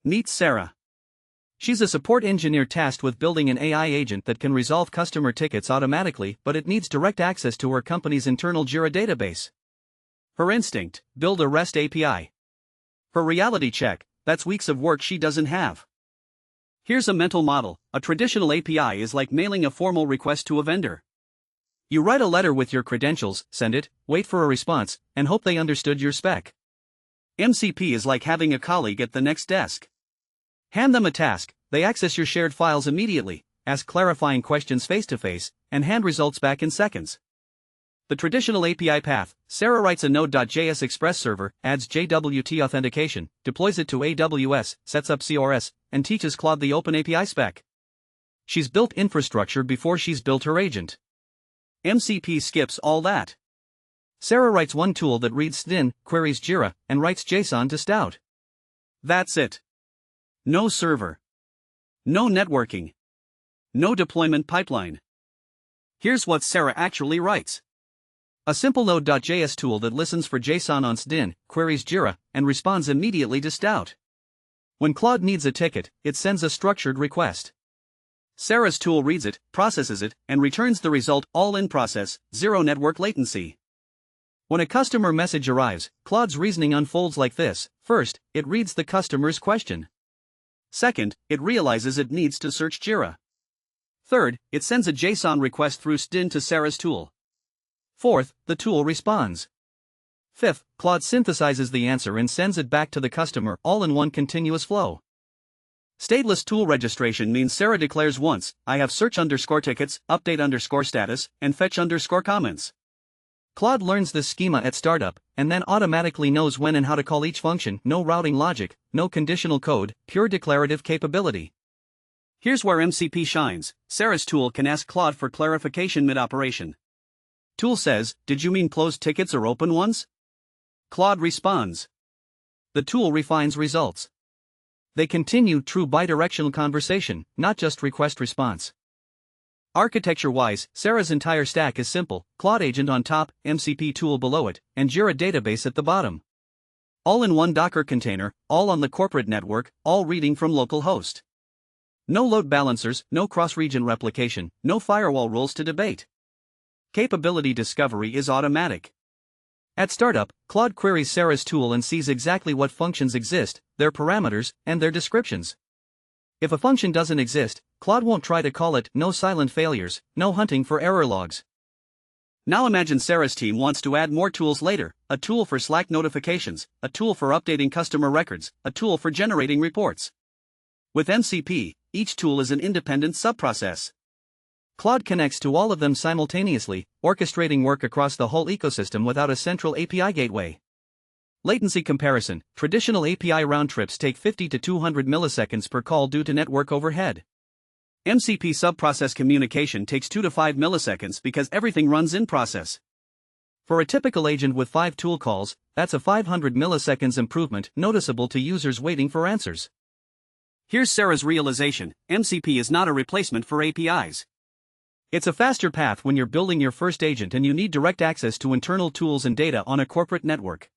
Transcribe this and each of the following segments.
Meet Sarah. She's a support engineer tasked with building an AI agent that can resolve customer tickets automatically, but it needs direct access to her company's internal Jira database. Her instinct: build a REST API. Her reality check: that's weeks of work she doesn't have. Here's a mental model: a traditional API is like mailing a formal request to a vendor. You write a letter with your credentials, send it, wait for a response, and hope they understood your spec. MCP is like having a colleague at the next desk. Hand them a task, they access your shared files immediately, ask clarifying questions face-to-face, and hand results back in seconds. The traditional API path: Sarah writes a Node.js Express server, adds JWT authentication, deploys it to AWS, sets up CRS, and teaches Claude the OpenAPI spec. She's built infrastructure before she's built her agent. MCP skips all that. Sarah writes one tool that reads stdin, queries Jira, and writes JSON to stdout. That's it. No server. No networking. No deployment pipeline. Here's what Sarah actually writes. A simple Node.js tool that listens for JSON on stdin, queries Jira, and responds immediately to stdout. When Claude needs a ticket, it sends a structured request. Sarah's tool reads it, processes it, and returns the result, all in process, zero network latency. When a customer message arrives, Claude's reasoning unfolds like this: first, it reads the customer's question. Second, it realizes it needs to search Jira. Third, it sends a JSON request through stdin to Sarah's tool. Fourth, the tool responds. Fifth, Claude synthesizes the answer and sends it back to the customer, all in one continuous flow. Stateless tool registration means Sarah declares once: I have search_tickets, update_status, and fetch_comments. Claude learns this schema at startup, and then automatically knows when and how to call each function. No routing logic, no conditional code, pure declarative capability. Here's where MCP shines. Sarah's tool can ask Claude for clarification mid-operation. Tool says, did you mean closed tickets or open ones? Claude responds. The tool refines results. They continue true bidirectional conversation, not just request-response. Architecture-wise, Sarah's entire stack is simple: Claude agent on top, MCP tool below it, and Jira database at the bottom. All in one Docker container, all on the corporate network, all reading from local host. No load balancers, no cross-region replication, no firewall rules to debate. Capability discovery is automatic. At startup, Claude queries Sarah's tool and sees exactly what functions exist, their parameters, and their descriptions. If a function doesn't exist, Claude won't try to call it. No silent failures, no hunting for error logs. Now imagine Sarah's team wants to add more tools later: a tool for Slack notifications, a tool for updating customer records, a tool for generating reports. With MCP, each tool is an independent subprocess. Claude connects to all of them simultaneously, orchestrating work across the whole ecosystem without a central API gateway. Latency comparison: traditional API round trips take 50 to 200 milliseconds per call due to network overhead. MCP subprocess communication takes 2 to 5 milliseconds because everything runs in process. For a typical agent with 5 tool calls, that's a 500 milliseconds improvement, noticeable to users waiting for answers. Here's Sarah's realization: MCP is not a replacement for APIs. It's a faster path when you're building your first agent and you need direct access to internal tools and data on a corporate network.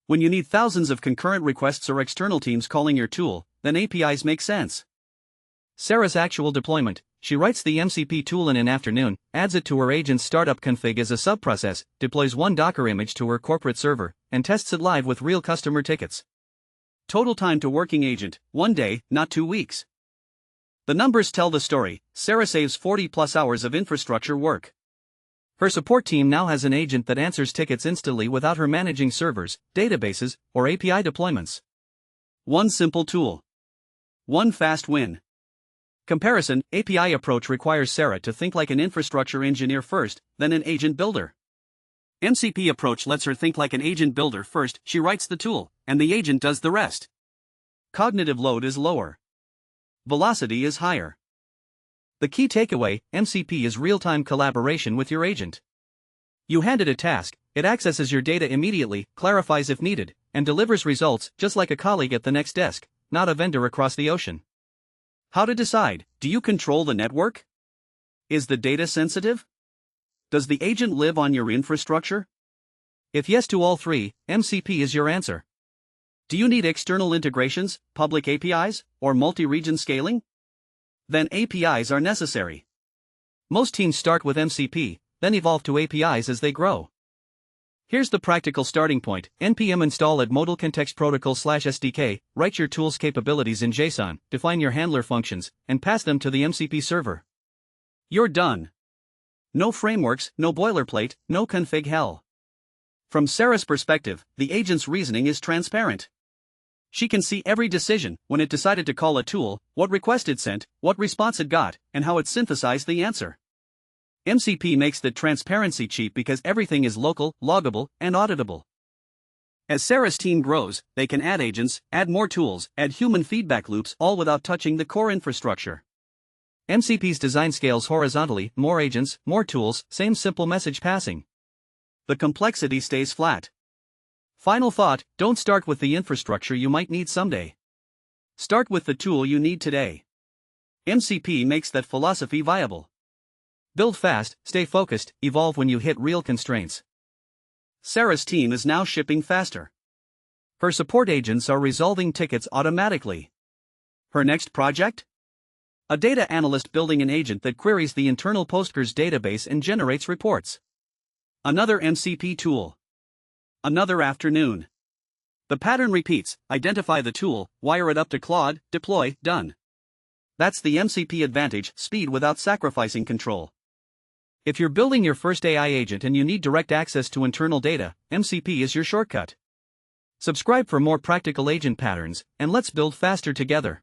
When you need thousands of concurrent requests or external teams calling your tool, then APIs make sense. Sarah's actual deployment: she writes the MCP tool in an afternoon, adds it to her agent's startup config as a subprocess, deploys one Docker image to her corporate server, and tests it live with real customer tickets. Total time to working agent: 1 day, not 2 weeks. The numbers tell the story. Sarah saves 40+ hours of infrastructure work. Her support team now has an agent that answers tickets instantly without her managing servers, databases, or API deployments. One simple tool. One fast win. Comparison: API approach requires Sarah to think like an infrastructure engineer first, then an agent builder. MCP approach lets her think like an agent builder first. She writes the tool, and the agent does the rest. Cognitive load is lower. Velocity is higher. The key takeaway: MCP is real-time collaboration with your agent. You hand it a task, it accesses your data immediately, clarifies if needed, and delivers results just like a colleague at the next desk, not a vendor across the ocean. How to decide: do you control the network? Is the data sensitive? Does the agent live on your infrastructure? If yes to all three, MCP is your answer. Do you need external integrations, public APIs, or multi-region scaling? Then APIs are necessary. Most teams start with MCP, then evolve to APIs as they grow. Here's the practical starting point. npm install at modal context protocol/SDK, write your tool's capabilities in JSON, define your handler functions, and pass them to the MCP server. You're done. No frameworks, no boilerplate, no config hell. From Sarah's perspective, the agent's reasoning is transparent. She can see every decision, when it decided to call a tool, what request it sent, what response it got, and how it synthesized the answer. MCP makes the transparency cheap because everything is local, loggable, and auditable. As Sarah's team grows, they can add agents, add more tools, add human feedback loops, all without touching the core infrastructure. MCP's design scales horizontally, more agents, more tools, same simple message passing. The complexity stays flat. Final thought, don't start with the infrastructure you might need someday. Start with the tool you need today. MCP makes that philosophy viable. Build fast, stay focused, evolve when you hit real constraints. Sarah's team is now shipping faster. Her support agents are resolving tickets automatically. Her next project? A data analyst building an agent that queries the internal Postgres database and generates reports. Another MCP tool. Another afternoon. The pattern repeats: identify the tool, wire it up to Claude, deploy, done. That's the MCP advantage, speed without sacrificing control. If you're building your first AI agent and you need direct access to internal data, MCP is your shortcut. Subscribe for more practical agent patterns, and let's build faster together.